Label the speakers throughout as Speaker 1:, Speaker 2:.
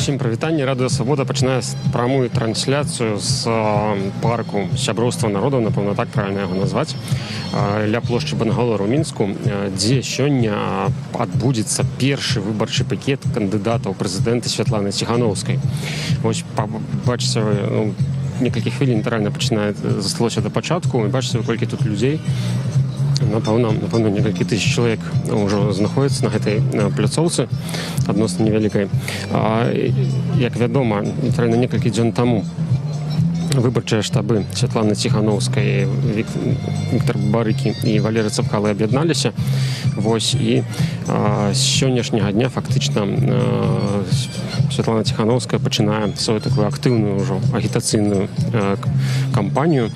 Speaker 1: Усім прывітанне. Радыё Свабода пачынае прамую трансляцыю з парку сяброўства народаў, напэўна, так правільна яго назваць, ля плошчы Бангалор у Мінску, дзе сёння адбудзецца першы выбарчы пакет кандыдатаў прэзідэнта Святланы Ціханаўскай. Вось бачыце вы, некалькі хвілін літаральна пачынае засталося да пачатку, і бачыце вы, колькі тут людзей. Напэўна, некалькі тысяч чалавек ўжо знаходзяцца на гэтай пляцоўцы адносна невялікай. Як вядома, літаральна некалькі дзён таму выбарчыя штабы Святланы Ціханаўскай, Віктор Бабарыкі і Валерый Цапкалы аб'ядналіся. Вось, і з сённяшняга дня фактычна Святлана Ціханаўская пачынае сваю такую актыўную ўжо агітацыйную кампанію.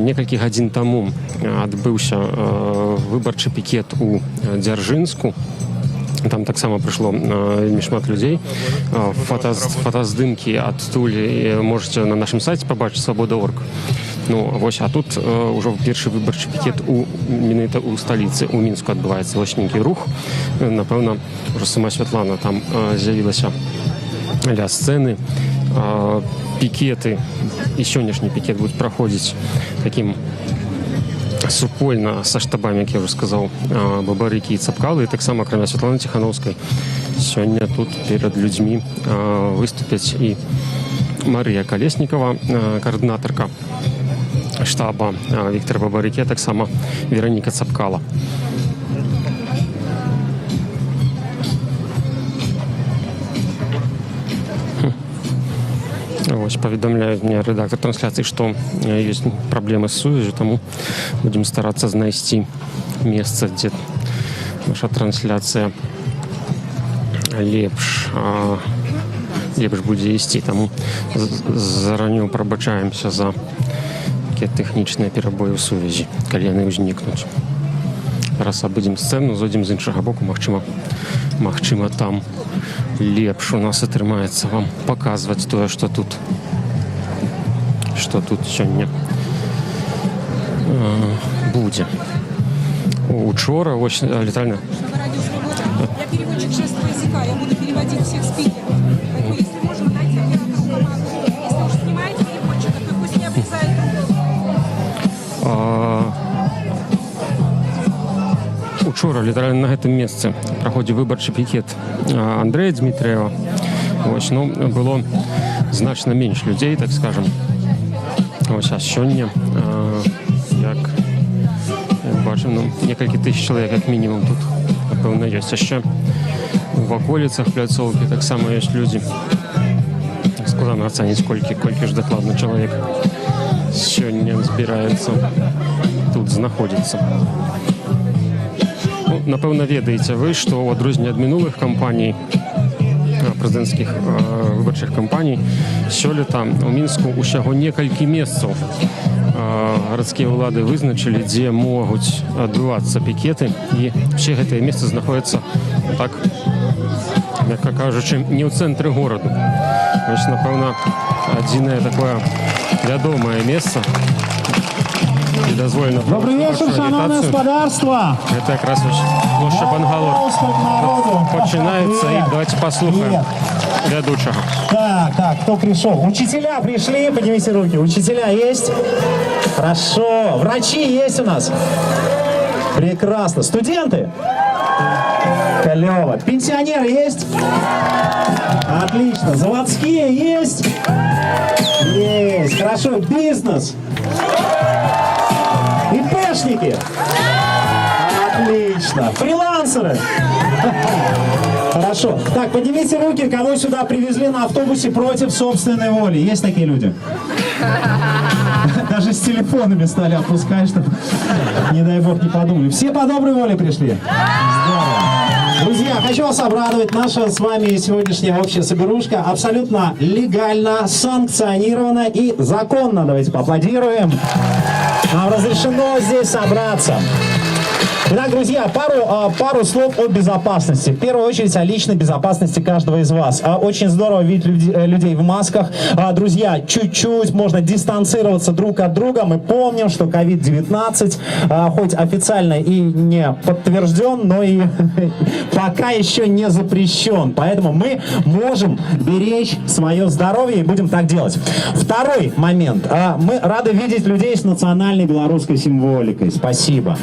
Speaker 1: Некалькі гадзін таму адбыўся выбарчы пікет у Дзяржынску. Там таксама прыйшло вельмі шмат людзей. Фотаздымкі адтуль можаце на нашым сайце пабачыць свабода.орг. Ну, вось, а тут ўжо першы выбарчы пікет менавіта ў сталіцы, у Мінску адбываецца. Вось нейкі рух. Напэўна, ўжо сама Святлана там з'явілася ля сцэны. Пікеты і сённяшні пікет будуць праходзіць такім супольна са штабамі, як я ўжо сказаў, Бабарыкі і Цапкалы, і таксама акрамя Святланы Ціханаўскай сёння тут перад людзьмі выступяць і Марыя Калеснікава, каардынатарка штаба Віктора Бабарыкі, а таксама Вераніка Цапкала. Вось, паведамляюць мне рэдактор трансляцыі, што ёсць праблемы з сувяззю, таму будзем старацца знайсці месца, дзе наша трансляцыя лепш будзе ісці. Таму зараней прабачаемся за такія тэхнічныя перабоі ў сувязі, калі яны ўзнікнуць. Зараз абыдзем сцэну, зойдзем з іншага боку, магчыма там лепш у нас атрымаецца вам паказваць тое, што тут сёння будзе. Учора, вось, літаральна.
Speaker 2: Я переводчик жестового языка, я буду переводить всех спикеров. Поэтому, если можно, дайте оператору команду. Если уж снимаете переводчика, то пусть не обрезает руку.
Speaker 1: Учора літаральна на гэтым месцы праходзіў выбарчы пікет Андрэя Дмітрыева. Вось, ну, было значна менш людзей, так скажам. Вось, а сёння, як бачым, ну, некалькі тысяч чалавек, як мінімум, тут, напэўна, ёсць. Яшчэ у ваколіцах пляцоўкі таксама ёсць людзі. Складана ацаніць, колькі ж дакладна чалавек сёння збіраецца тут знаходзіцца. Ну, напэўна, ведаеце вы, што ў адрозненне ад мінулых кампаній, прэзідэнцкіх выбарчых кампаній, сёлета ў Мінску ўсяго некалькі месцаў гарадскія ўлады вызначылі, дзе могуць адбывацца пікеты, і ўсе гэтыя месцы знаходзяцца, так, мякка кажучы, не ў цэнтры гораду. Вось, напэўна, адзінае такое вядомае месца, і дазволена
Speaker 3: Добрый вечер, шановное господарство.
Speaker 1: Это как раз площадь Бангалор. Починается, и давайте послушаем ведущего.
Speaker 3: Так, кто пришел? Учителя пришли, поднимите руки. Учителя есть? Хорошо. Врачи есть у нас? Прекрасно. Студенты? Клево. Пенсионеры есть? Отлично. Заводские есть? Есть. Хорошо. Бизнес? ИПшники? Отлично. Фрилансеры? Хорошо. Так, поднимите руки, кого сюда привезли на автобусе против собственной воли. Есть такие люди? Даже с телефонами стали опускать, чтобы, не дай бог, не подумали. Все по доброй воле пришли? Здорово. Друзья, хочу вас обрадовать. Наша с вами сегодняшняя общая соберушка абсолютно легально, санкционирована и законно. Давайте поаплодируем. Нам разрешено здесь собраться. Итак, друзья, пару слов о безопасности. В первую очередь о личной безопасности каждого из вас. Очень здорово видеть людей в масках. Друзья, чуть-чуть можно дистанцироваться друг от друга. Мы помним, что COVID-19, хоть официально и не подтвержден, но и пока еще не запрещен. Поэтому мы можем беречь свое здоровье и будем так делать. Второй момент. Мы рады видеть людей с национальной белорусской символикой. Спасибо.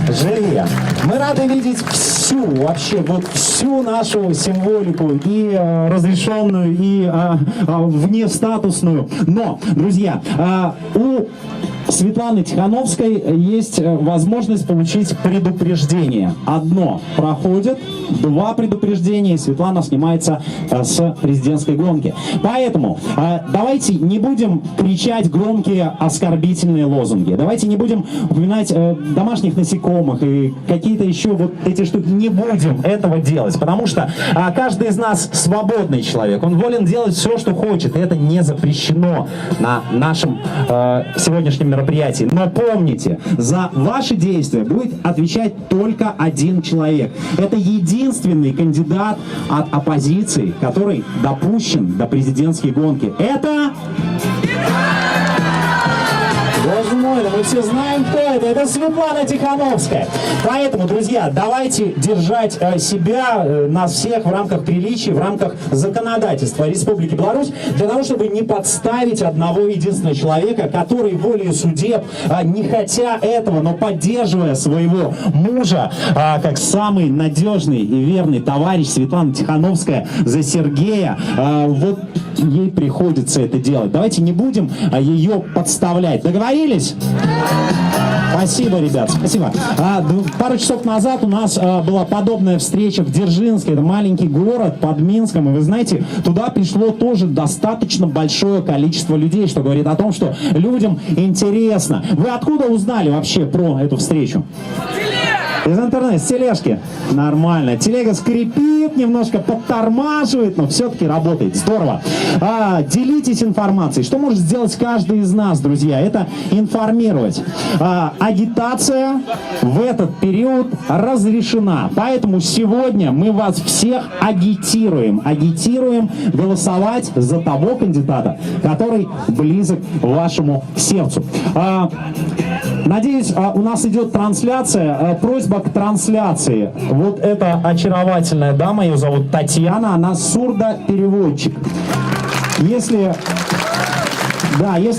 Speaker 3: Жилья. Мы рады видеть всю нашу символику, и разрешенную, и внестатусную. Но, друзья, у Светланы Тихановской есть возможность получить предупреждение. Одно проходит, 2 предупреждения, и Светлана снимается с президентской гонки. Поэтому давайте не будем кричать громкие оскорбительные лозунги. Давайте не будем упоминать домашних насекомых и какие-то еще вот эти штуки. Не будем этого делать, потому что каждый из нас свободный человек. Он волен делать все, что хочет, и это не запрещено на нашем сегодняшнем мероприятии. Но помните, за ваши действия будет отвечать только один человек. Это единственный кандидат от оппозиции, который допущен до президентской гонки. Это... Боже мой, да мы все знаем, кто это. Это Светлана Тихановская. Поэтому, друзья, давайте держать себя, нас всех в рамках приличий, в рамках законодательства Республики Беларусь, для того, чтобы не подставить одного единственного человека, который волею судеб, не хотя этого, но поддерживая своего мужа, как самый надежный и верный товарищ Светлана Тихановская за Сергея, вот ей приходится это делать. Давайте не будем ее подставлять. Договорились? Спасибо, ребят, спасибо. Пару часов назад у нас была подобная встреча в Дзержинске. Это маленький город под Минском. И вы знаете, туда пришло тоже достаточно большое количество людей, что говорит о том, что людям интересно. Вы откуда узнали вообще про эту встречу? Из интернета, с тележки. Нормально. Телега скрипит, немножко подтормаживает, но все-таки работает. Здорово. Делитесь информацией. Что может сделать каждый из нас, друзья? Это информировать. Агитация в этот период разрешена. Поэтому сегодня мы вас всех агитируем. Агитируем голосовать за того кандидата, который близок вашему сердцу. Надеюсь, у нас идет трансляция. Просьба к трансляции. Вот эта очаровательная дама, ее зовут Татьяна, она сурдопереводчик. Если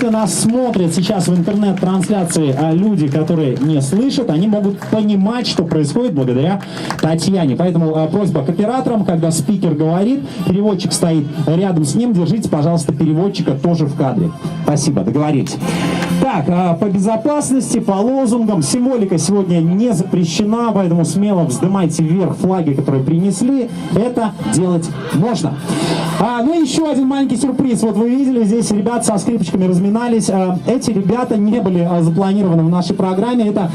Speaker 3: нас смотрят сейчас в интернет-трансляции люди, которые не слышат, они могут понимать, что происходит благодаря Татьяне. Поэтому просьба к операторам, когда спикер говорит, переводчик стоит рядом с ним, держите, пожалуйста, переводчика тоже в кадре. Спасибо, договорились. Так, по безопасности, по лозунгам, символика сегодня не запрещена, поэтому смело вздымайте вверх флаги, которые принесли. Это делать можно. Ну и еще один маленький сюрприз. Вот вы видели, здесь ребята со скрипочками разминались. Эти ребята не были запланированы в нашей программе. Это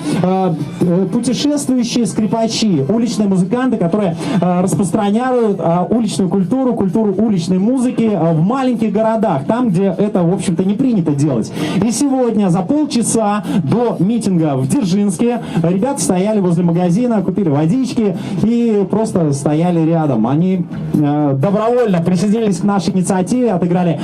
Speaker 3: путешествующие скрипачи, уличные музыканты, которые распространяют уличную культуру, культуру уличной музыки в маленьких городах, там, где это, в общем-то, не принято делать. И сегодня за полчаса до митинга в Дзержинске ребята стояли возле магазина, купили водички и просто стояли рядом. Они добровольно присоединились к нашей инициативе, отыграли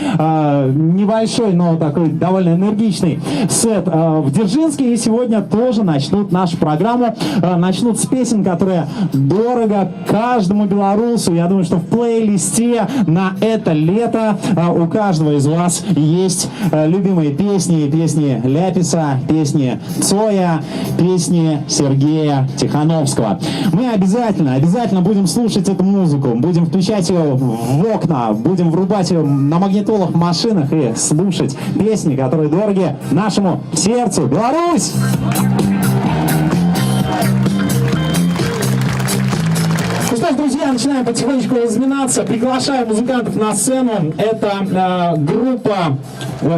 Speaker 3: небольшой, но такой довольно энергичный сет в Дзержинске, и сегодня тоже начнут нашу программу, начнут с песен, которые дорого каждому белорусу. Я думаю, что в плейлисте на это лето у каждого из вас есть любимые песни, песни Ляписа, песни Цоя, песни Сергея Тихановского. Мы обязательно будем слушать эту музыку, будем включать ее в окна, будем врубать ее на магнитолах в машинах и слушать песни, которые дороги нашему сердцу. Беларусь! Ну что ж, друзья, начинаем потихонечку разминаться. Приглашаю музыкантов на сцену. Это группа...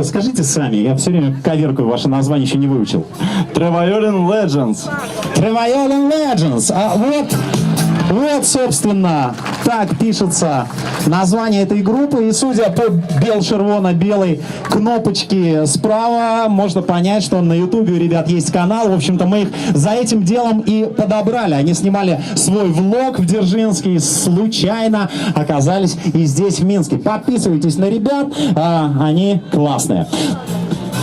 Speaker 3: Скажите сами, я все время коверкаю, ваше название еще не выучил.
Speaker 4: Treviolin Legends.
Speaker 3: Treviolin Legends. Вот Вот, собственно, так пишется название этой группы. И судя по червоно-белой кнопочке справа, можно понять, что на ютубе у ребят есть канал. В общем-то, мы их за этим делом и подобрали. Они снимали свой влог в Дзержинске, случайно оказались и здесь, в Минске. Подписывайтесь на ребят, они классные.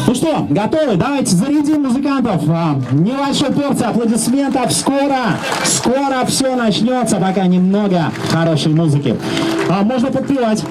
Speaker 3: Ну что, готовы? Давайте зарядим музыкантов. Небольшой порции аплодисментов. Скоро все начнется, пока немного хорошей музыки. Можно подпевать.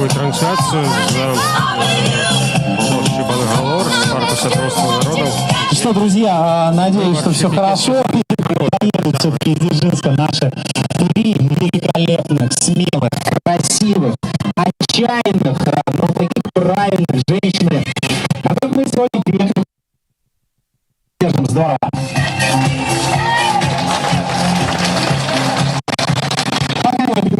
Speaker 1: прямую трансляцию с площади Бангалор, с парка Сяброства народов.
Speaker 3: Что, друзья, надеюсь, что все хорошо. Поедут все-таки из Дзержинска наши три великолепных, смелых, красивых, отчаянных, но таких правильных женщины, которых мы сегодня приехали. Держим, здорово.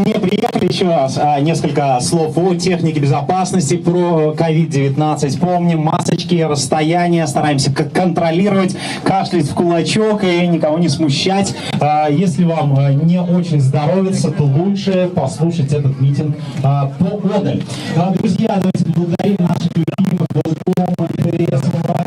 Speaker 3: Не приехали еще раз. Несколько слов о технике безопасности, про COVID-19. Помним, масочки, расстояние, стараемся контролировать, кашлять в кулачок и никого не смущать. Если вам не очень здоровится, то лучше послушать этот митинг поодаль. Друзья, давайте поблагодарим наших любимых Голком, МТС, спасибо.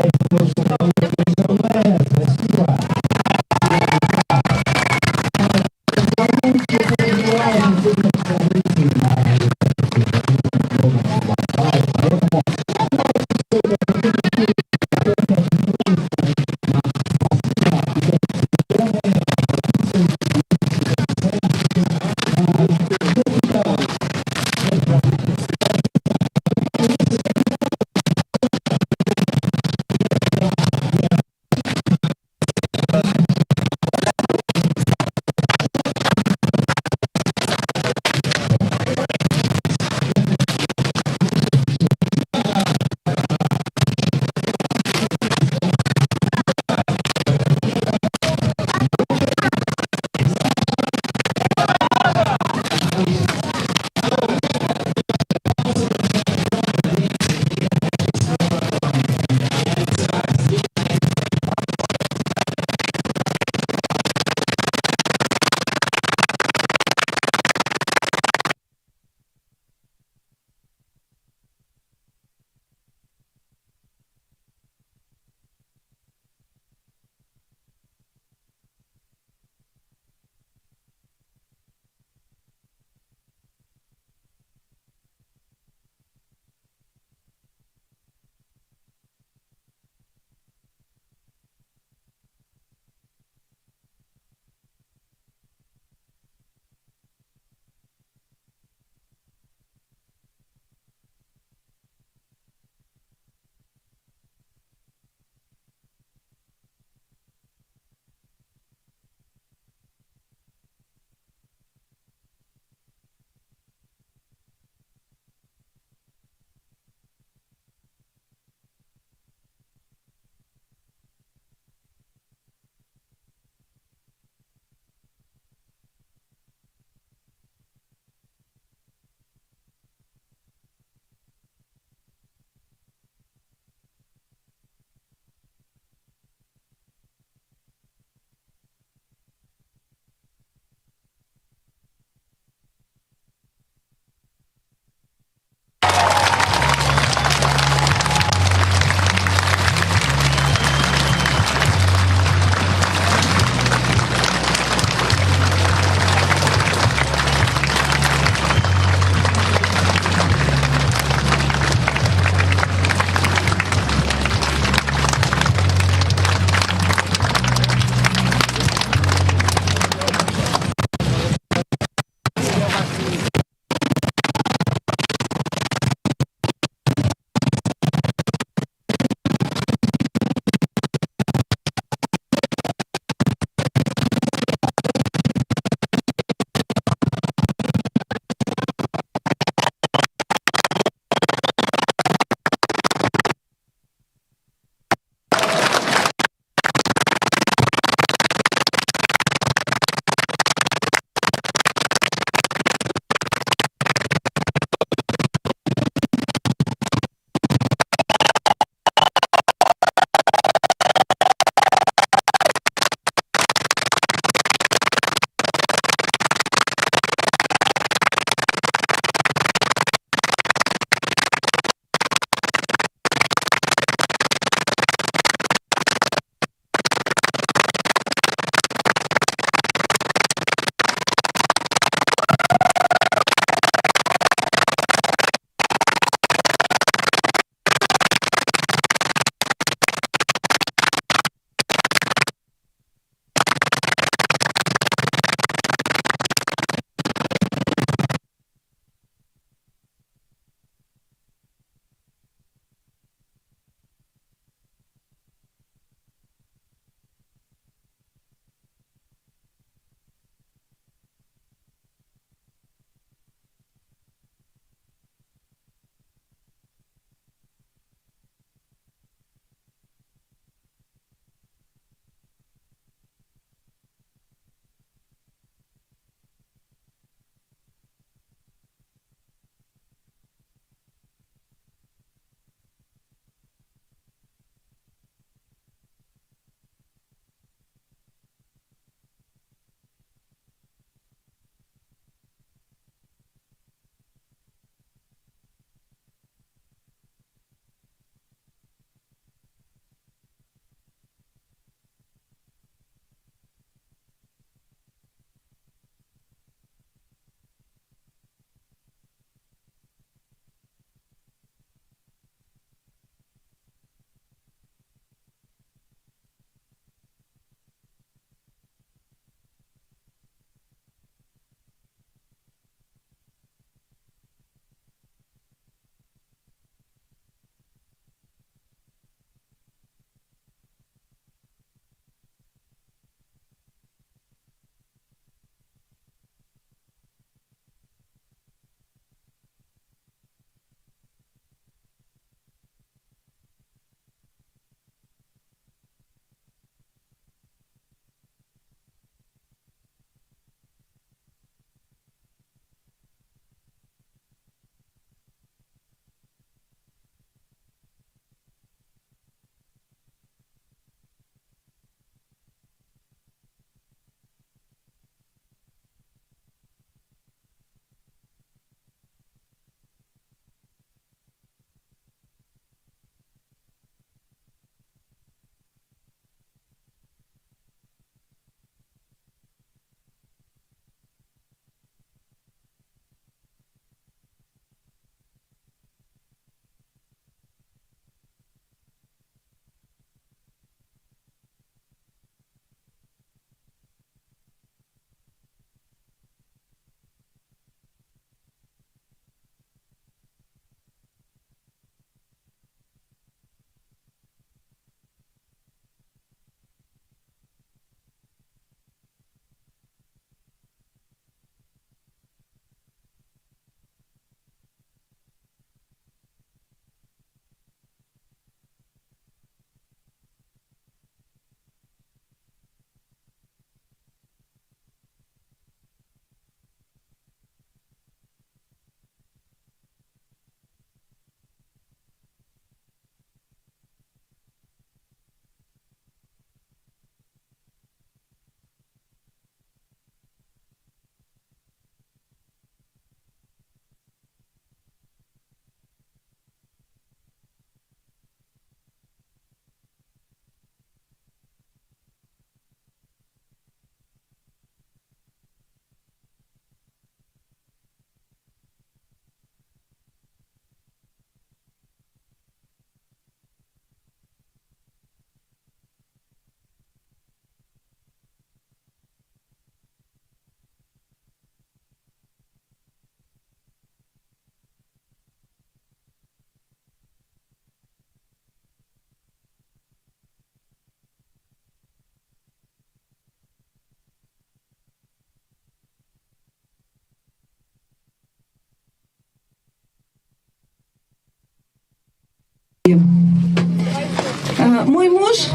Speaker 2: Мой муж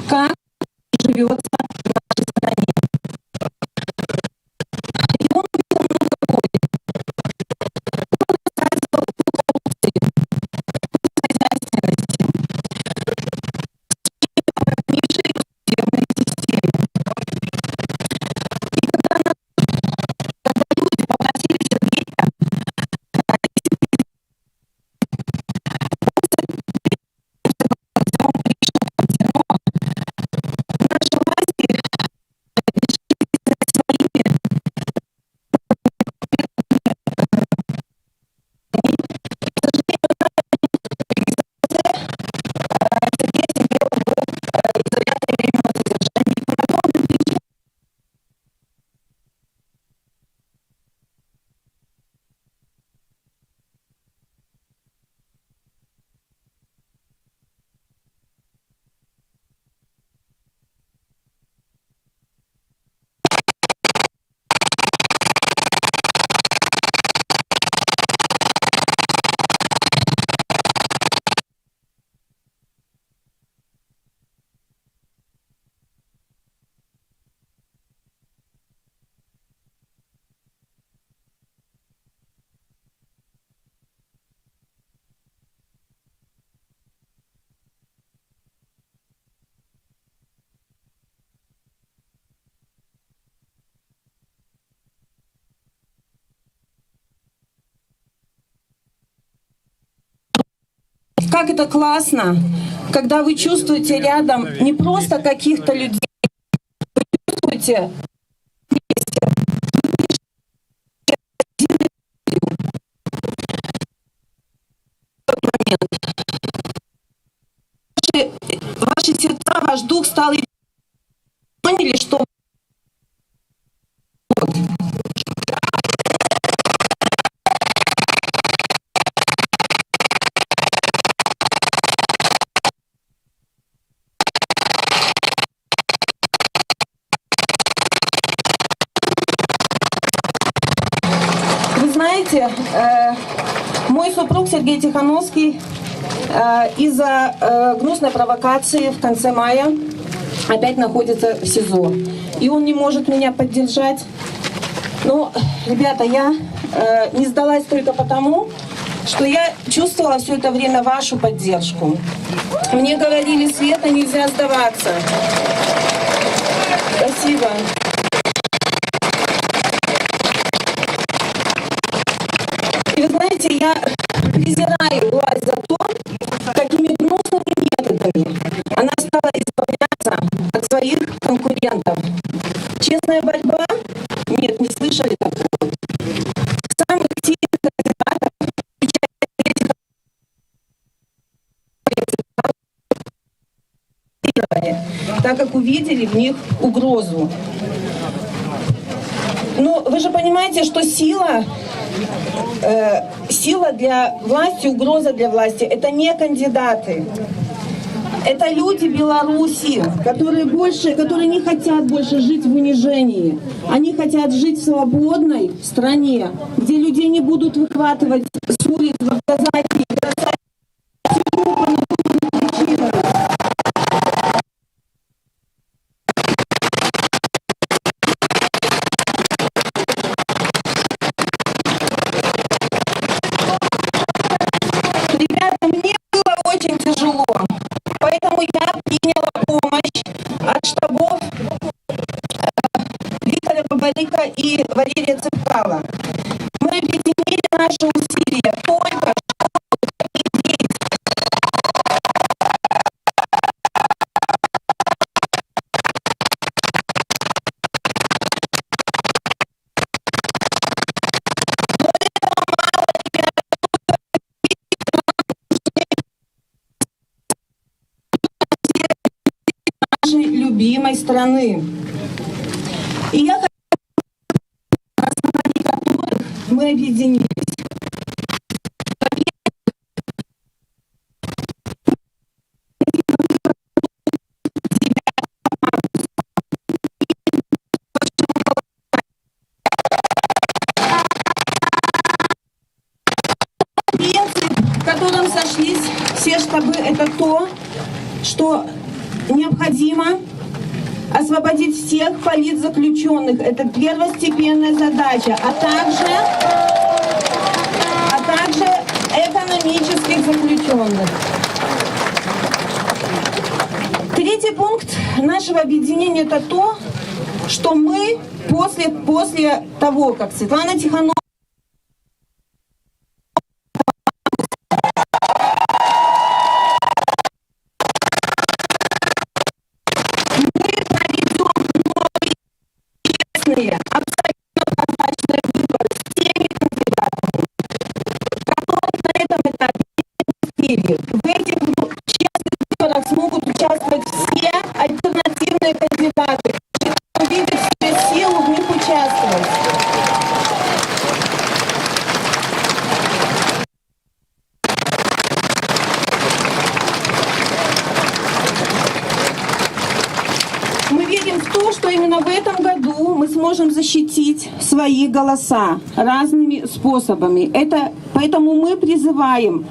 Speaker 2: как живется в нашей стране. И он увидел много боли. Он рассказывал о коррупции, хозяйственности, мешает в судебной системе. И когда люди попросили Сергея наши власти изолятор временного содержания. По подобным причинам как это классно, когда вы чувствуете рядом не просто каких-то людей, вы чувствуете вместе. В тот момент ваши сердца, ваш дух стал единым. Поняли, что вот. Вы знаете, мой супруг Сергей Тихановский из-за гнусной провокации в конце мая опять находится в СИЗО. И он не может меня поддержать. Но, ребята, я не сдалась только потому, что я чувствовала все это время вашу поддержку. Мне говорили: Света, нельзя сдаваться. Спасибо. И вы знаете, я презираю власть за то, какими гнусными методами она стала избавляться от своих конкурентов. Честная борьба? Нет, не слышали такого. Самых сильных кандидатов так как увидели в них угрозу. Но вы же понимаете, что сила для власти, угроза для власти — это не кандидаты. Это люди Беларуси, которые не хотят больше жить в унижении. Они хотят жить в свободной стране, где людей не будут выхватывать с улиц в автозаке и бросать в тюрьму по надуманным причинам. Ребята, мне было очень тяжело, поэтому я приняла помощь от штабов Виктора Бабарика и Валерия Цепкала. Мы объединили наши усилия только любимой страны. И я хочу, на основании которых мы объединились. В котором сошлись все штабы, это то, что необходимо освободить всех политзаключенных. Это первостепенная задача, а также экономических заключенных. Третий пункт нашего объединения – это то, что мы после того, как Светлана Тихановская абсолютно прозрачные выборы с теми кандидатами, которые на этом этапе не успели. В этих честных выборах смогут участвовать все альтернативные кандидаты, увидеть в себе силу в них участвовать. Мы верим в то, что именно в этом году мы сможем защитить свои голоса разными способами. Поэтому мы призываем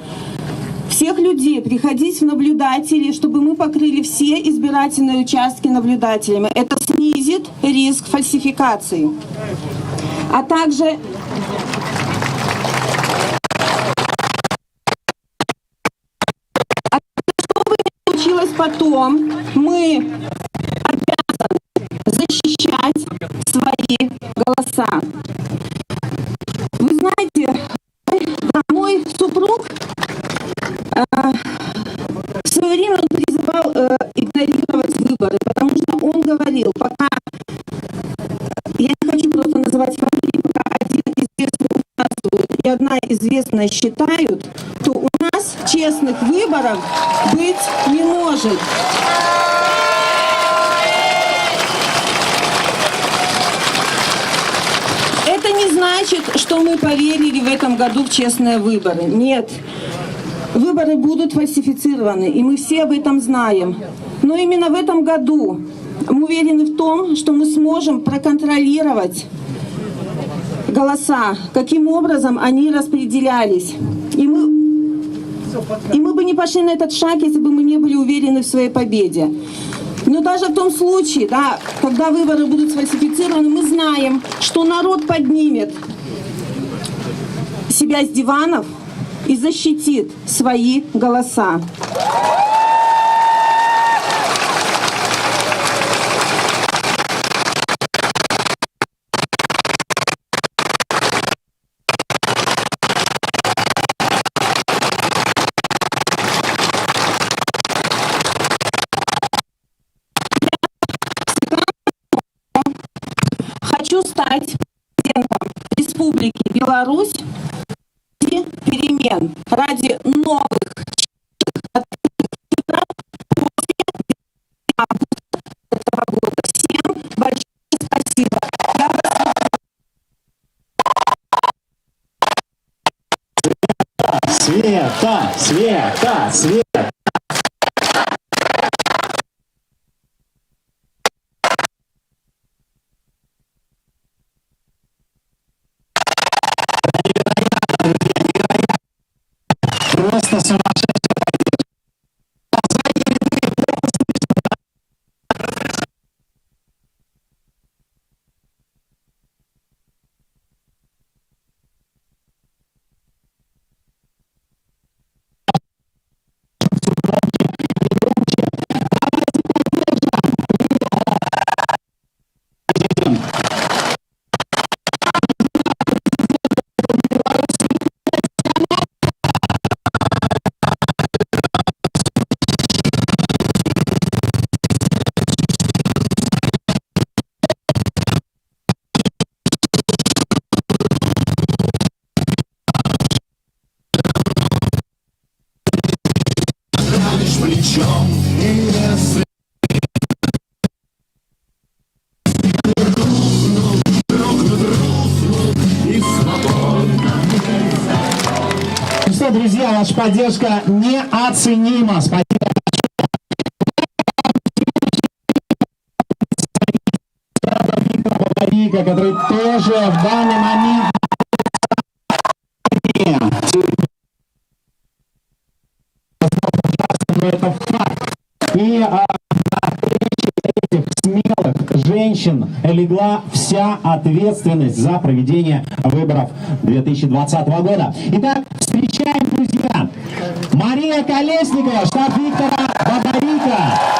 Speaker 2: всех людей приходить в наблюдатели, чтобы мы покрыли все избирательные участки наблюдателями. Это снизит риск фальсификации. А также чтобы не случилось потом, мы защищать свои голоса. Вы знаете, мой супруг в свое время он призывал игнорировать выборы, потому что он говорил, пока, я не хочу просто называть фамилии, пока один известный участвует и одна известная считают, то у нас честных выборов быть не может. Это не значит, что мы поверили в этом году в честные выборы. Нет. Выборы будут фальсифицированы, и мы все об этом знаем. Но именно в этом году мы уверены в том, что мы сможем проконтролировать голоса, каким образом они распределялись. И мы бы не пошли на этот шаг, если бы мы не были уверены в своей победе. Но даже в том случае, да, когда выборы будут сфальсифицированы, мы знаем, что народ поднимет себя с диванов и защитит свои голоса. Хочу стать президентом Республики Беларусь ради перемен, ради новых после августа этого года. Всем большое спасибо.
Speaker 3: Света, Света, Света. Просто сумасшедший.
Speaker 4: плечом и
Speaker 3: что, друзья, ваша поддержка неоценима. Спасибо. Вика, который тоже в данный момент это факт. И на плечи этих смелых женщин легла вся ответственность за проведение выборов 2020 года. Итак, встречаем, друзья, Мария Колесникова, штаб Виктора Бабарика.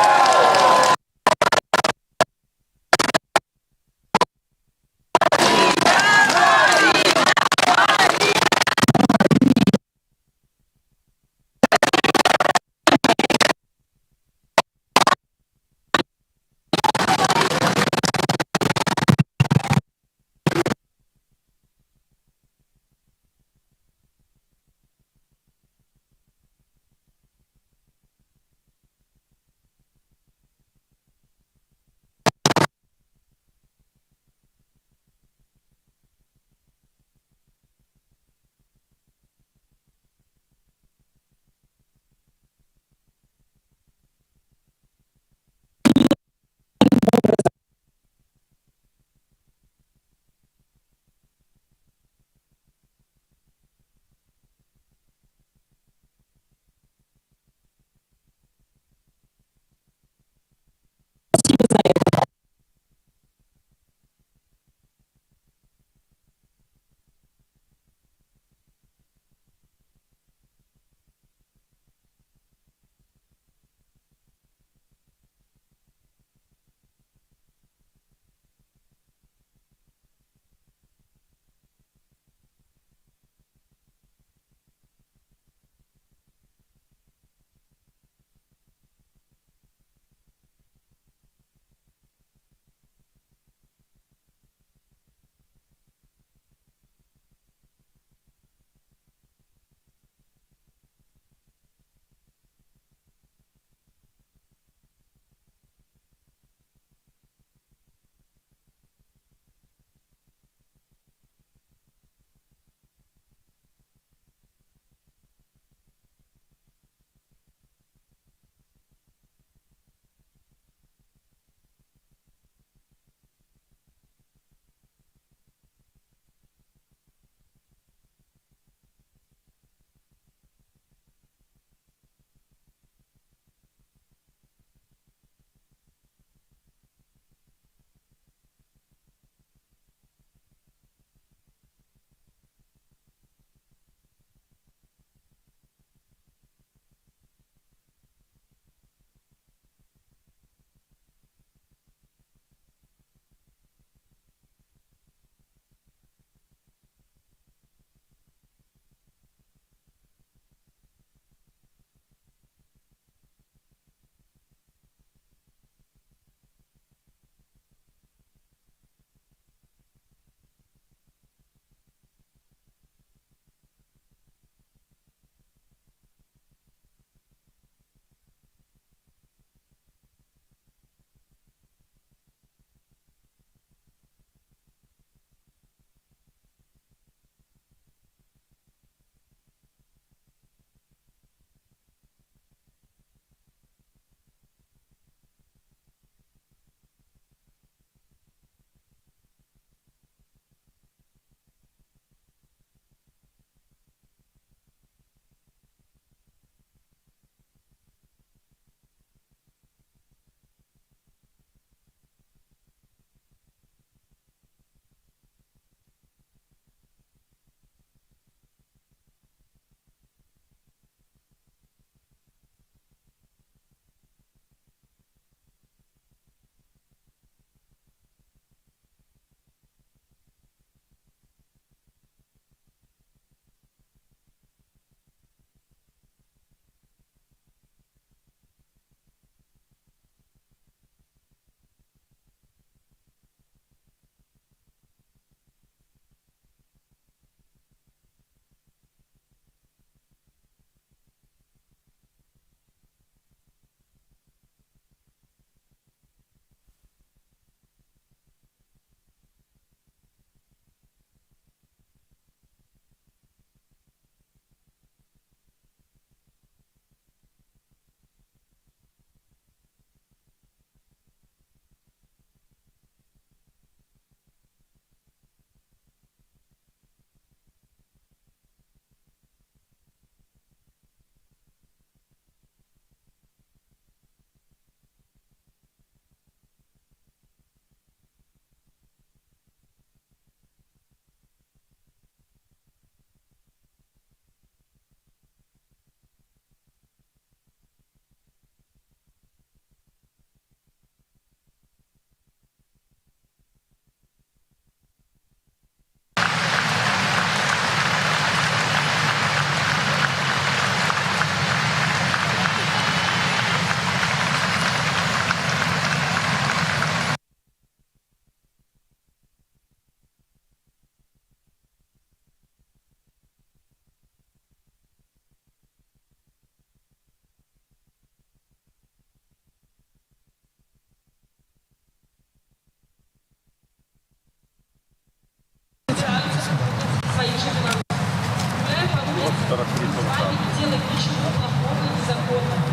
Speaker 4: делать ничего плохого и незаконного.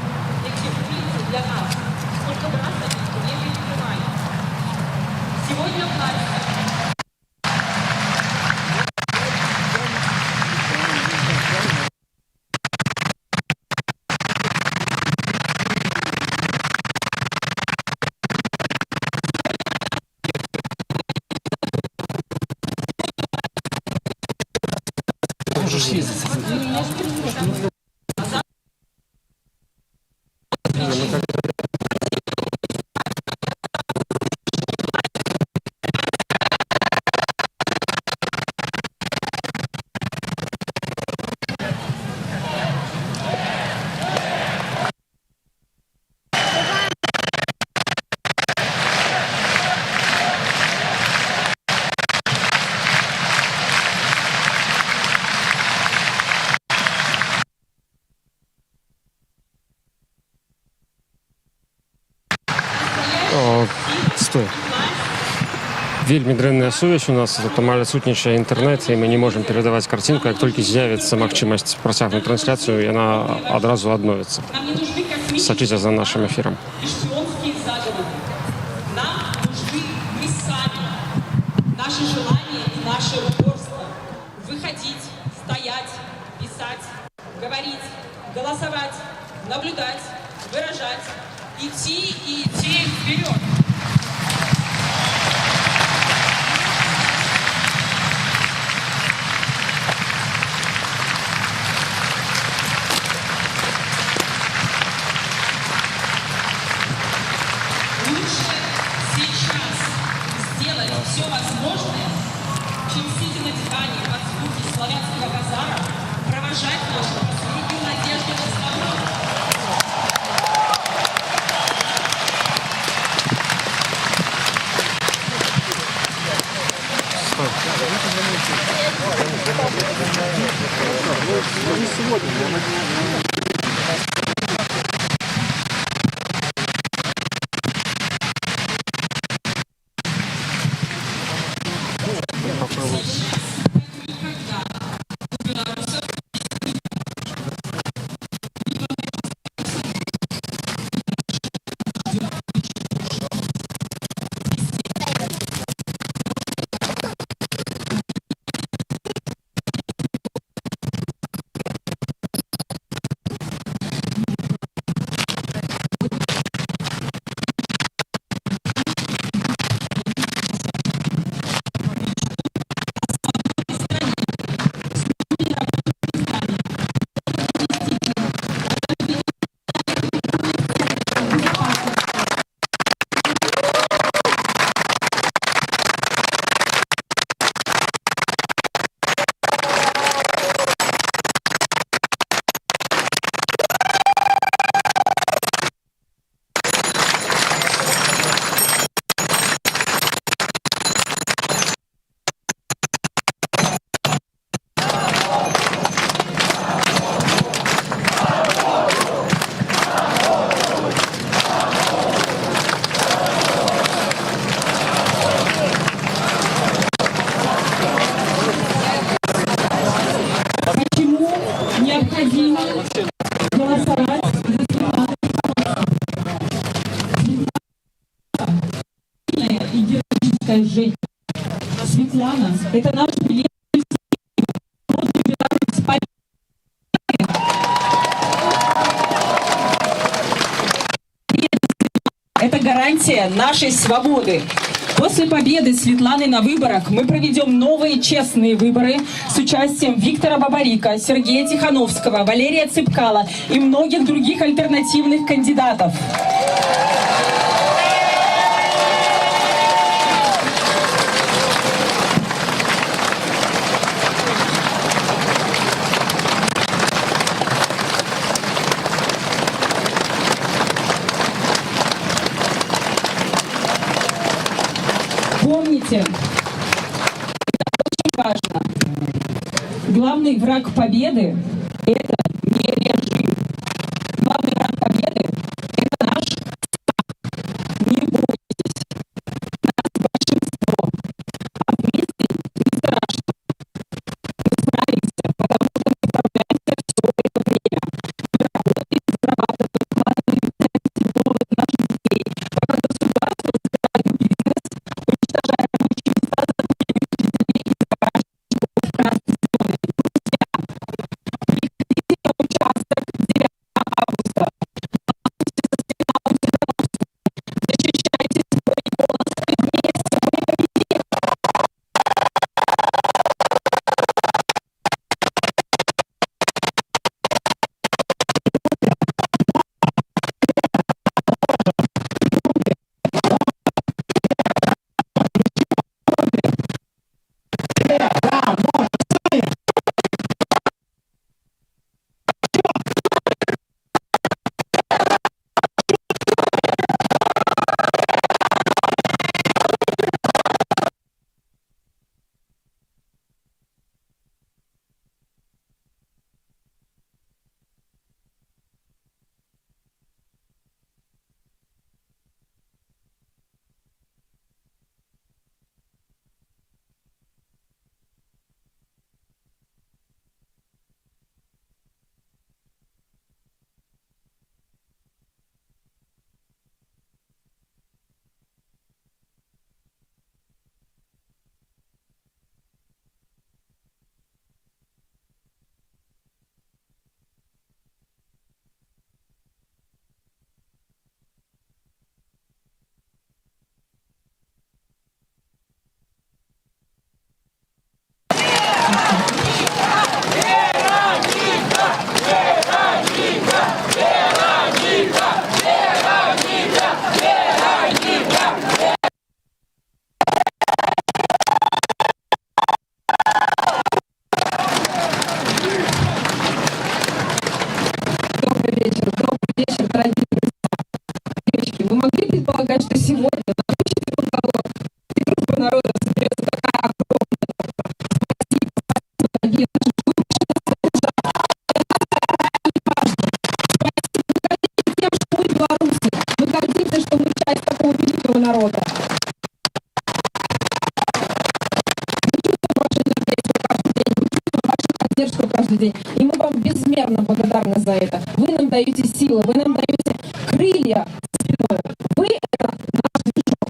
Speaker 4: Эти улицы для нас, сколько бы раз они не перекрывали. Сегодня власть
Speaker 1: Стой. Вельмі дрэнная сувязь у нас, тут амаль адсутнічае інтэрнэт, і мы не можам перадаваць карцінку. Як толькі з'явіцца магчымасць працягнуць трансляцыю, яна адразу адновіцца.
Speaker 4: нам не нужны как минимум
Speaker 1: Сачыце за нашим эфірам.
Speaker 4: шпионские заговоры. Нам нужны мы сами, наши желания и наше упорство. Выходить, стоять, писать, говорить, голосовать, наблюдать, выражать, идти и идти вперед. Лучше сейчас сделать все возможное, чем сидя на диване под звуки славянского базара, провожать нашу последнюю надежду на свободу. Почему необходимо голосовать за Светлану и героическая женщина? Светлана – это наш билет в Беларусь. Это гарантия нашей свободы. После победы Светланы на выборах мы проведем новые честные выборы с участием Виктора Бабарика, Сергея Тихановского, Валерия Цыпкала и многих других альтернативных кандидатов. Помните, это очень важно. Главный враг победы – это не режим. Главный враг победы – это наш страх. Не бойтесь. Нас большинство. А вместе не страшно. Мы справимся, потому что мы справляемся все это время. сегодняшний день. И мы вам безмерно благодарны за это. Вы нам даете силы, вы нам даете крылья спиной. Вы — это наш движок.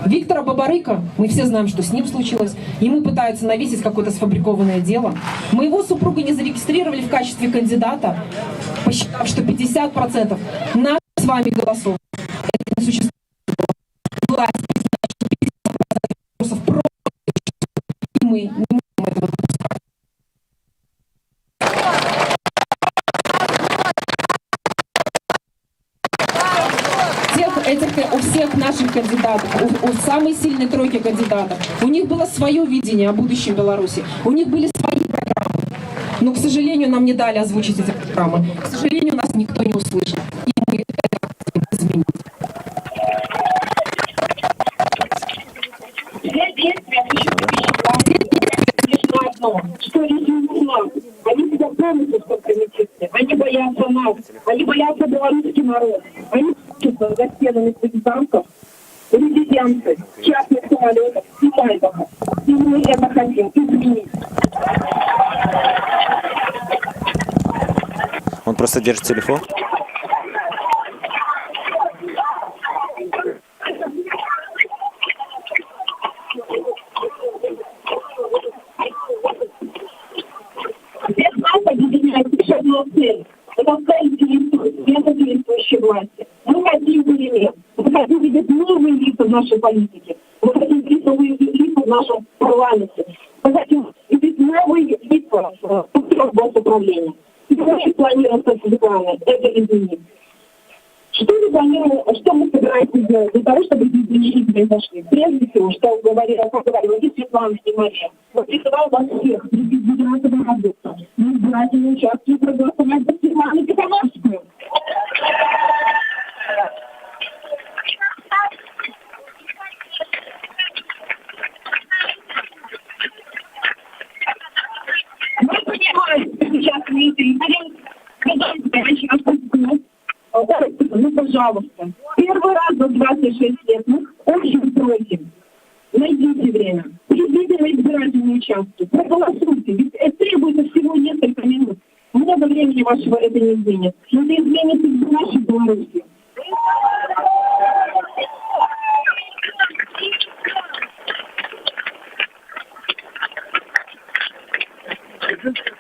Speaker 4: Виктора Бабарыка, мы все знаем, что с ним случилось. Ему пытаются навесить какое-то сфабрикованное дело. Моего супруга не зарегистрировали в качестве кандидата, посчитав, что 50% наших с вами голосов — это не существует. Власть, что 50% против, и мы не можем этого допускать. У всех наших кандидатов, у самой сильной тройки кандидатов, у них было свое видение о будущем Беларуси, у них были свои программы. Но, к сожалению, нам не дали озвучить эти программы. К сожалению, нас никто не услышал. И мы это хотим изменить.
Speaker 5: Что люди не знают. Они себя полностью скомпрометировали. Они боятся нас. Они боятся белорусский народ. Они чувствуют за стенами президентов, резиденций, частных самолетов и лайдеров. И мы это хотим изменить.
Speaker 6: Он просто держит телефон.
Speaker 5: Это цель действующей власти. Мы хотим перемен. Мы хотим видеть новые лица в нашей политике. Мы хотим видеть новые лица в нашем парламенте. Мы хотим видеть новые лица в структурах госуправления. И мы планируем Светлана это изменить. Что мы собираемся сделать для того, чтобы эти изменения произошли? Прежде всего, что говорила и Светлана, и Мария. Я призываю вас всех, избирателей Радуса, на избирательные участки проголосовать за Светлану Тихановскую. сейчас видите, ну, пожалуйста. Первый раз за 26 лет мы очень против. Найдите время. Придите на избирательный участок. Проголосуйте. Ведь это требуется всего несколько минут. Много времени вашего это не изменит. Но это изменит и нашей Беларуси.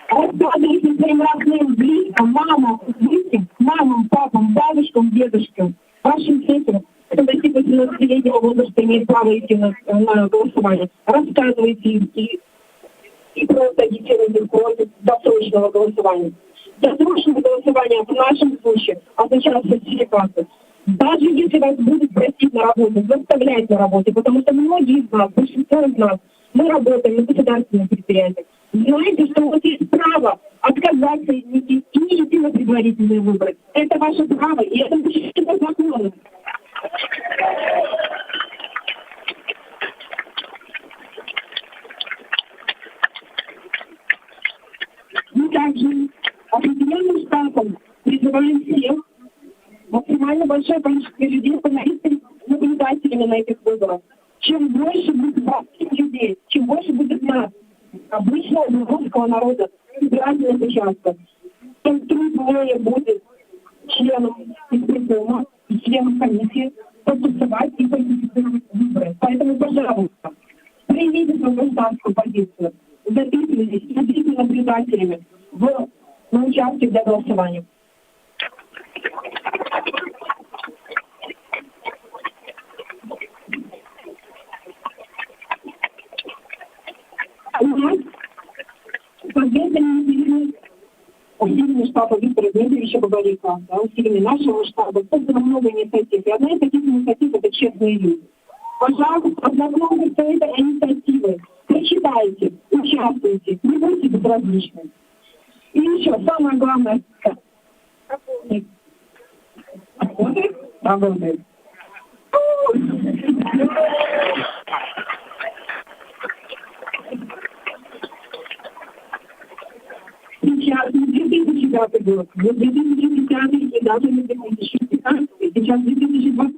Speaker 5: Рассказывайте своим родным, близким, мамам, близким, мамам, папам, бабушкам, дедушкам, вашим детям, кто достиг 18-летнего возраста, имеет право идти на голосование. Рассказывайте им и просто агитируйте против досрочного голосования. Досрочное голосование в нашем случае означает фальсификацию. Даже если вас будут просить на работу, заставлять на работе, потому что многие из нас, большинство из нас, мы работаем на государственных предприятиях. Знаете, что у вас есть право отказаться и не идти на предварительные выборы. Это ваше право, и это защищено законом. Мы также определенным штатом призываем всех максимально большое количество людей становиться наблюдателями на этих выборах. Чем больше будет простых людей, чем больше будет нас, обычного белорусского народа, избирательных участков, тем труднее будет членам избиркома и членам комиссии подписывать и фальсифицировать выборы. Поэтому, пожалуйста, проявите свою гражданскую позицию, записывайтесь, следите наблюдателями на участке для голосования. У нас усиление штаба Виктора Дмитриевича Бабарика, да, усиление нашего штаба, создано много инициатив. И одна из таких инициатив – это «Честные люди». Пожалуйста, ознакомьтесь с этой инициативой, прочитайте, участвуйте, не будьте безразличны. И еще, самое главное – работает? Работает. Сейчас не 2005 год, не 2010 и даже не 2015, сейчас 2020.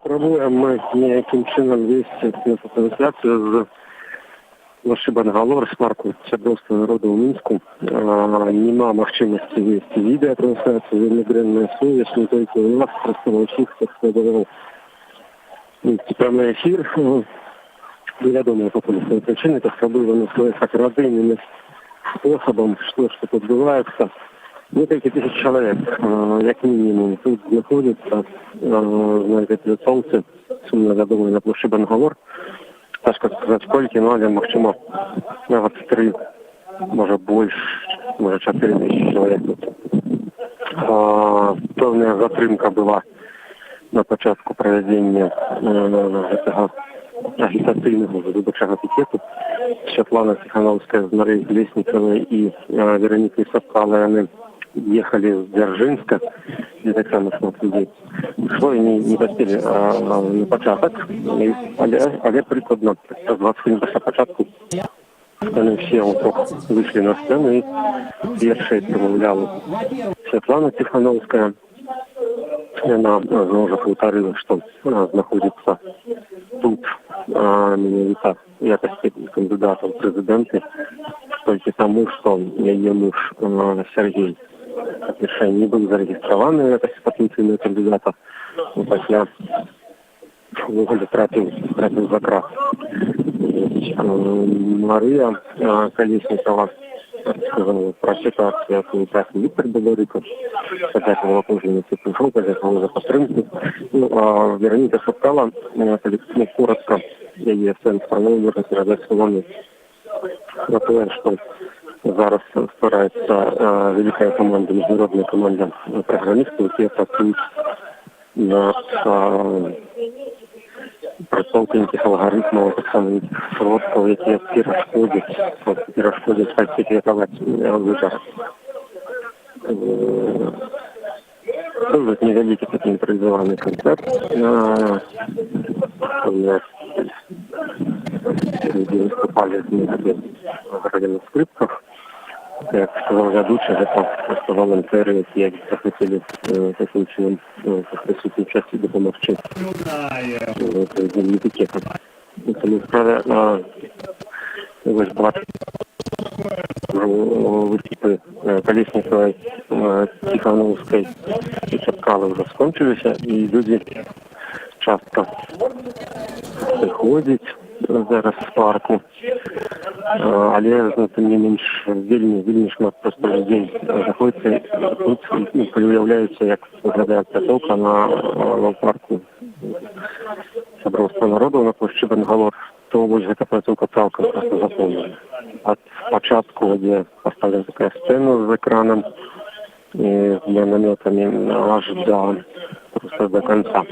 Speaker 1: Пробуем мы неким чином вести эту трансляцию з площі Бангалор, з парку Сяброўства народу ў Мінску. Нема магчымасці весці відэатрансляцыю, вельмі дрэнная сувязь, не толькі у нас, проста ва ўсіх, так сказаць, цікавы эфір. Невядомыя па польскай прычыне, так спрабуем наслухаць радыйным спосабам, што тут адбываецца. Некалькі тысяч чалавек, як мінімум, тут знаходзяцца на гэтай пляцоўцы, сумна вядомай на плошчы Бангалор. Цяжка сказаць колькі, але магчыма нават 3, можа больш, можа 4 тысячи чалавек тут. Пэўная затрымка была на пачатку правядзення гэтага агітацыйнага выбарчага пікету. Святлана Ціхановская з Марыяй Лесніцавай і Веранікай Сапкалай, яны ехали з Дзяржынска, где таксама шмат людзей. Шло і не паспелі на пачатак, але прыкладна праз 20 хвілін пасля пачатку яны все выйшлі на сцэну і першай прамаўляла Святлана Ціхановская. Яна зноў жа паўтарыла, што знаходзіцца тут менавіта в якасці кандыдата ў прэзідэнты толькі таму, што яе муж Сергей першае не быў зарэгістраваны в якасці патэнцыйнага кандыдата, пасля увогуле трапіў за крах. Марыя Колеснікова сказала про ситуацию, якую трапіў Віктор Бабарыка, падзякавала пожыльніцы, прыйшоў, падзякавала за падтрымку. Вераніка Сапкала, коротко, яе сэнс пранова можна перадаць словамі на тое, што зараз ствараецца вялікая каманда, міжнародная каманда праграмістаў, якія працуюць над працоўкай нейкіх алгарытмаў, таксама нейкіх сродкаў, якія перашкодзяць фальсіфікаваць выбары. Тут невялікі такі імправізаваны канцэрт. Людзі выступалі з на скрипках. Як сказал вядучы, гэта проста валантэры, якія захацелі такім чынам прысутнай часці дапамагчы правядзенню пікета. Таму справа вось бачу выступы Колеснікавай, Ціхановскай і Сапкалай ўжо скончыліся, і людзі частка прыходзяць зараз з парку, але тым не менш вельмі шмат проста людзей заходзіцца тут, калі уяўляюцца, як выглядае пляцоўка на парку Сяброўства народу на плошчы Бангалор, то вось гэта пляцоўка цалкам проста запоўнена. Ад пачатку, дзе паставлена такая сцэна з экранам і з намётамі, аж просто до конца.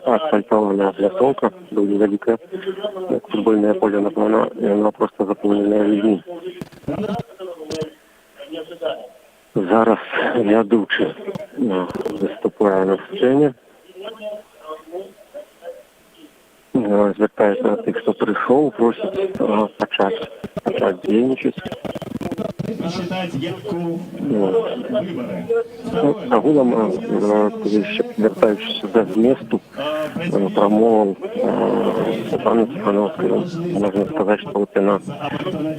Speaker 1: Асфальтованная пляцоўка, дуже велика, як футбольное поле, напевно, и она просто заполнена людьми. Зараз вядучы выступае на сцэне, звяртаецца на тых, хто прыйшоў, просіць пачаць дзейнічаць. Агулам, вяртаючыся да зместу прамоваў Святланы Ціхановскай, можна сказаць, што вот яна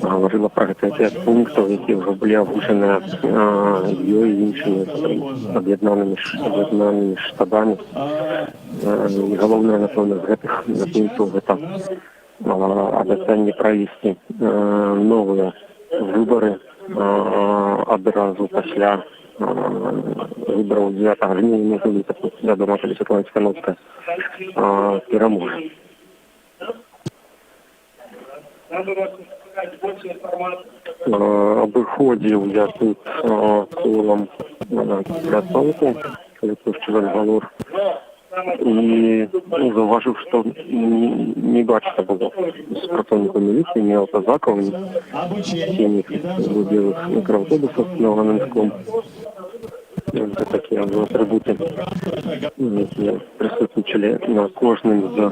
Speaker 1: гаварыла пра гэтыя 5 пунктаў, якія ўжо былі агучаныя ёй і іншымі аб'яднанымі штабамі. І галоўнае, напэўна, з гэтых пунктаў гэта абяцанне правесці новыя выбары адразу пасля выбараў 9 жніўня, вядома, калі Святлана Ціхановская пераможа. Абыходзіў я тут колам пляцоўку, калі плошчы Бангалор, і заўважыў, што не бачна было з працоўнікаў міліцыі, ні аўтазакаў, ні сініх белых мікрааўтобусаў з наваганым склом.
Speaker 6: за такие атрибуты, які присутничали на кожному з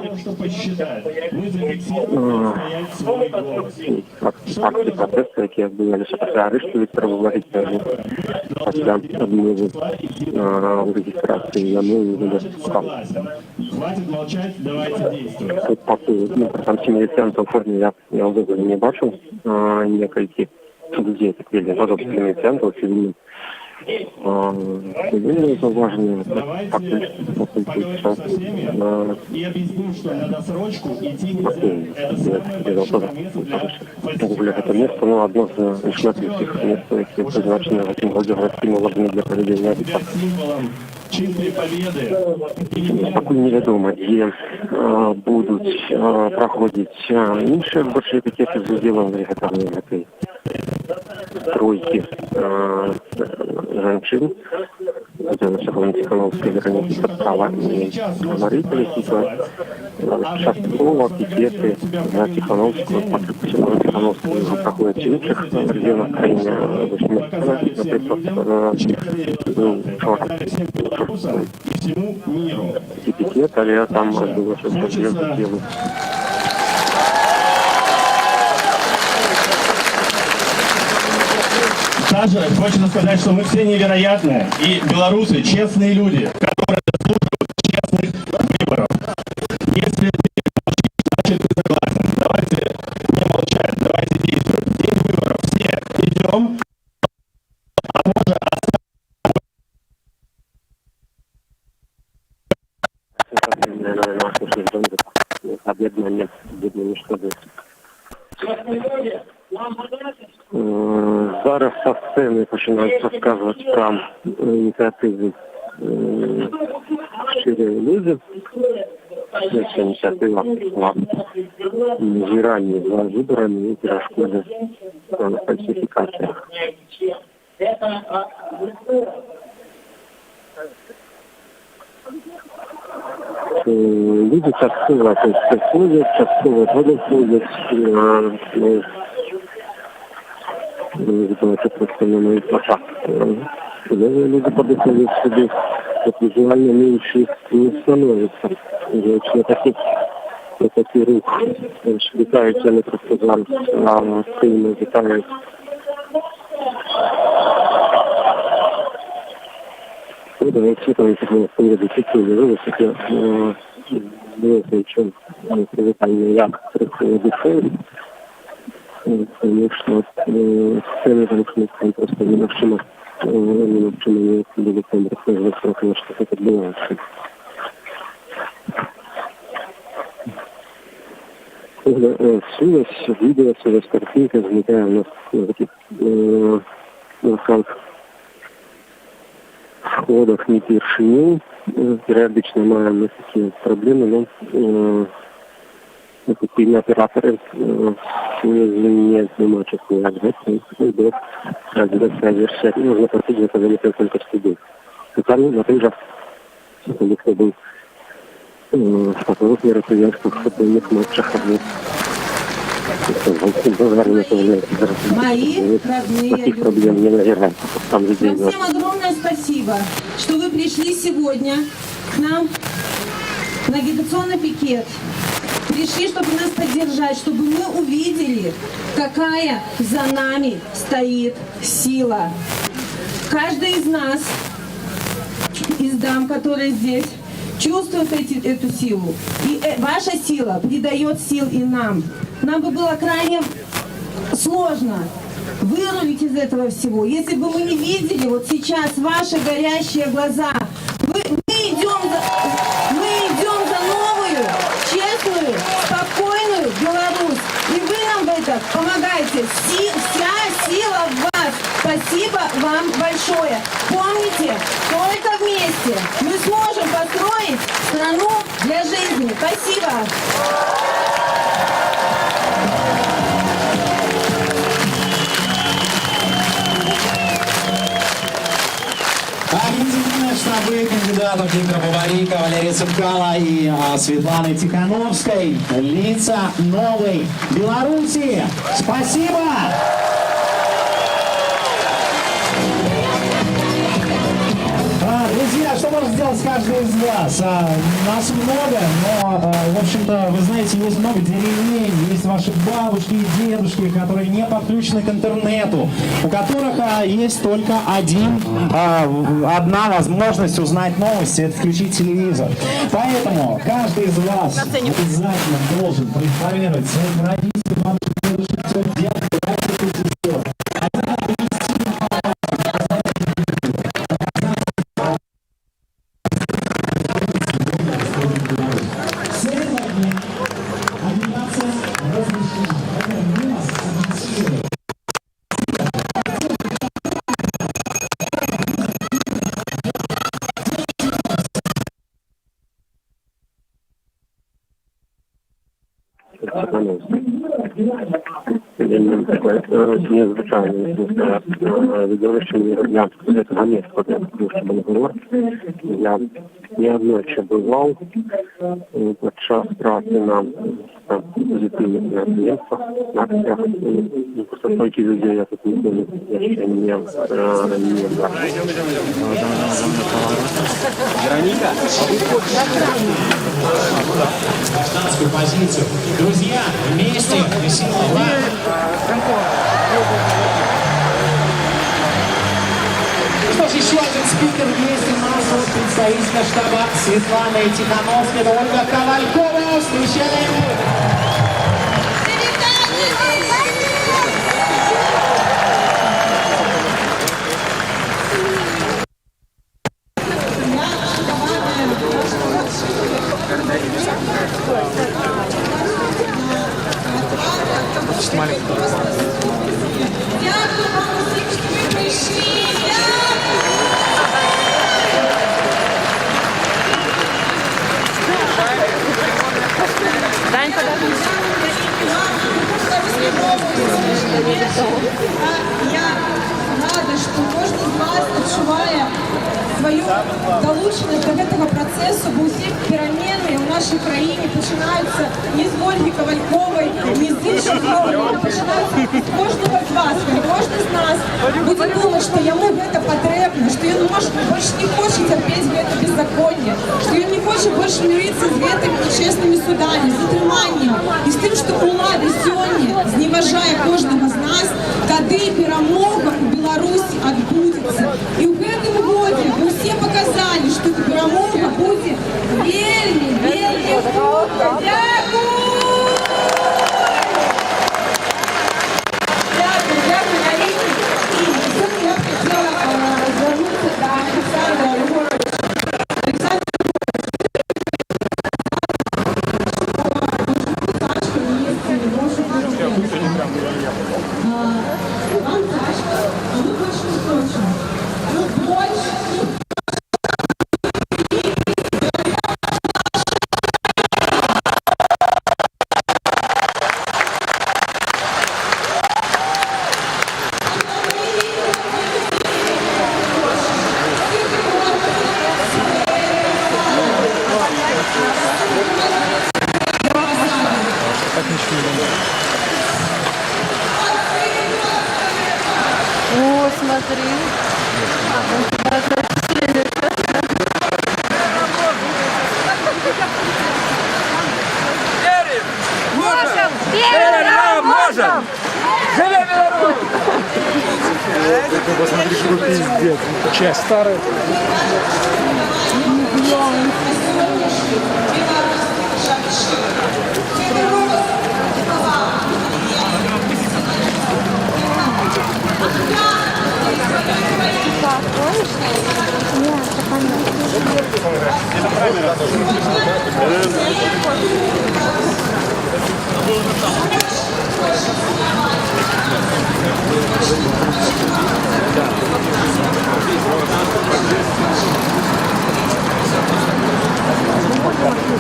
Speaker 6: акцій протесту, які відбувалися після арешту Віктора Бабаріка, після відмови у реєстрації Яну і Ципка. Тут поки там 70 в формі я вибору не бачив, некількі людей, так вільні, жодних 70 цивільних. Цивільні зауваження,
Speaker 3: И объясним, что на досрочку идти
Speaker 6: это место, ну, одно з нешматливих місць, які призначені в цьому роді городськими владами для проведення агітації. Поки невідомо, де будуть проходити інші виборчі пікети з уділом вегетарної тройки женщин, Светланы Тихановской, Вероники Цепкала и Марии Полетикова, частково пикеты на Тихановскую, Светлана Тихановская уже проходит в інших регионах країни, и пикет, але там было что-то делать.
Speaker 7: Также хочется сказать, что мы все невероятные, и белорусы честные люди, которые заслуживают честных выборов. Если ты молчишь, значит ты согласен. Давайте не молчать, давайте действовать. В день выборов все идем, а может
Speaker 6: Об'єднання шкоди. Зараз со сцени починають розказувати про ініціативи «Щирі люди». Це ініціатива зібрання за виборами і перешкоди фальсифікаціях. Люди частково приходят, частково подходят. Это просто на плакат. Люди подходят сюда, вот визуально меньше не становится. Очень такой рух. Летают, я не просто знаю, сильно летают. Да, все там действительно было причем привлекательный як дешевле, потому что цены там просто не навчимо не были там рассказывать, потому что это было. Связь, видео, связь картинка, возникает у нас на таких сходах не першиню. Периодично маем такие проблемы, но эффективные операторы не занимаются агрессией. Агрессия версия нужно просить за это только в суде. Специально на том же, кто был в таких мероприятиях, в футбольных матчах.
Speaker 2: Мои родные.
Speaker 6: Таких проблем не наверное.
Speaker 2: Вам всем огромное спасибо, что вы пришли сегодня к нам на агитационный пикет. Пришли, чтобы нас поддержать, чтобы мы увидели, какая за нами стоит сила. Каждый из нас, из дам, которые здесь, чувствует эту силу. И ваша сила придает сил и нам. Нам бы было крайне сложно вырулить из этого всего, если бы мы не видели вот сейчас ваши горящие глаза. Мы идем за новую, честную, спокойную Беларусь. И вы нам в этом помогаете. Вся сила в вас. Спасибо вам большое. Помните, только вместе мы сможем построить страну для жизни. Спасибо.
Speaker 3: Объединенные штабы кандидатов Виктора Бабарика, Валерия Цепкала и Светланы Тихановской. Лица новой Беларуси. Спасибо! каждый из вас. Нас много, но, в общем-то, вы знаете, есть много деревень, есть ваши бабушки и дедушки, которые не подключены к интернету, у которых есть только одна возможность узнать новости, это включить телевизор. Поэтому каждый из вас обязательно должен проинформировать своих родителей, бабушек, дедушек, теть, дядь, братьев и сестер.
Speaker 6: Незвичайне відзначення для цього міста, тому що Болгор. Я неодночі бував під час праці на позитивних мероприятиях, акціях. Просто стільки людей я тут ніколи ще не бачив.
Speaker 3: Гражданскую позицию. Друзья, вместе весело. Что ж, еще один спикер вместе нас, вот представитель штаба Светлана Тихановская, это Ольга Ковалькова. Встречаем.
Speaker 8: Дякую вам усім, що ви прийшли. Я рада, що кожен з вас відчуває свою долученість до цього процесу, бо усі переміни у нашій країні починаються не з Ольги Ковалькової, не з інших громадян, а починаються з кожного з вас. Кожен з нас буде думати, що йому це потрібно, що він більше не хоче терпіти це беззаконня, що він не хоче більше миритися з цими нечесними судами, з затриманням і з тим, що влада сьогодні зневажає кожного з нас, тоді перемога у Білорусі відбудеться. І в цьому році ви всі показали, що ця перемога буде вельми, вельми круто. Дякую! Дякую, Аліна. І сьогодні я б хотіла звернутися до Олександра Єгоровича. Олександр вам тяжко, а ми очень хочемо. Ну, больше.
Speaker 9: О, смотри. Можем! Первый раунд можем! Живем Беларусь!
Speaker 10: Посмотри, какой пиздец. Часть старая.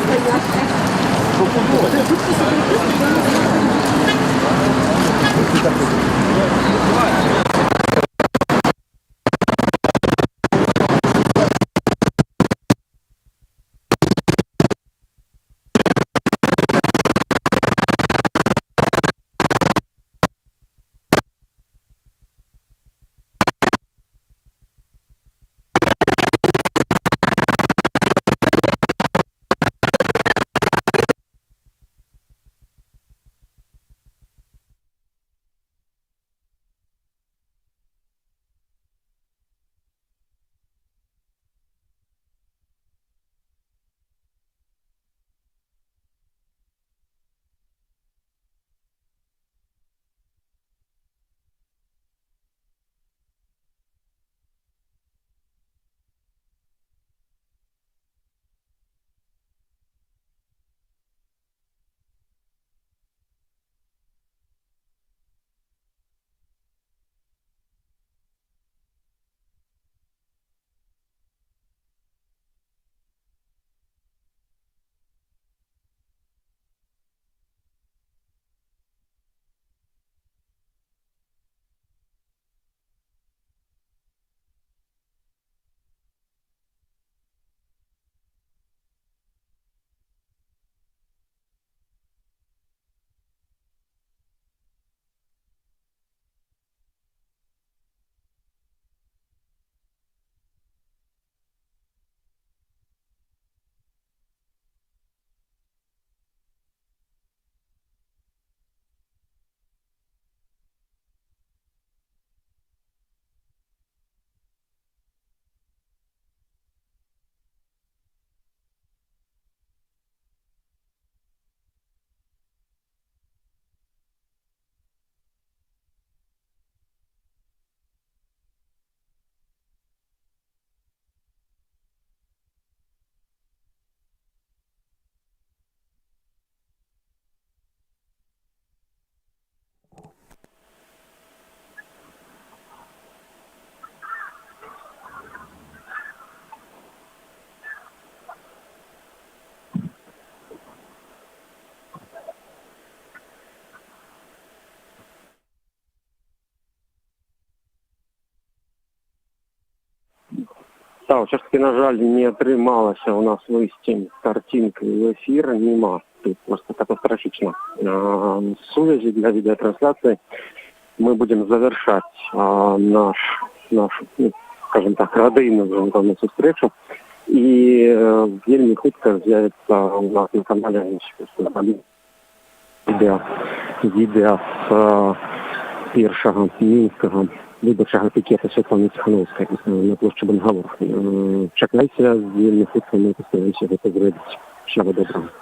Speaker 9: Можно
Speaker 6: Так, все ж таки, на жаль, не атрымалася у нас выйсці картинкой в эфир, нема. Тут просто катастрофично. Сувязі для відеотрансляції мы будем завершать нашу, скажем так, радыйную встречу. И вельмі хутка з'явится у нас на канале відео з першага мінскага выбарчага пікета Святланы Ціхановскай на плошчы Бангалор. Чакайце, вельмі хутка мы пастараемся гэта зрабіць. Всего доброго.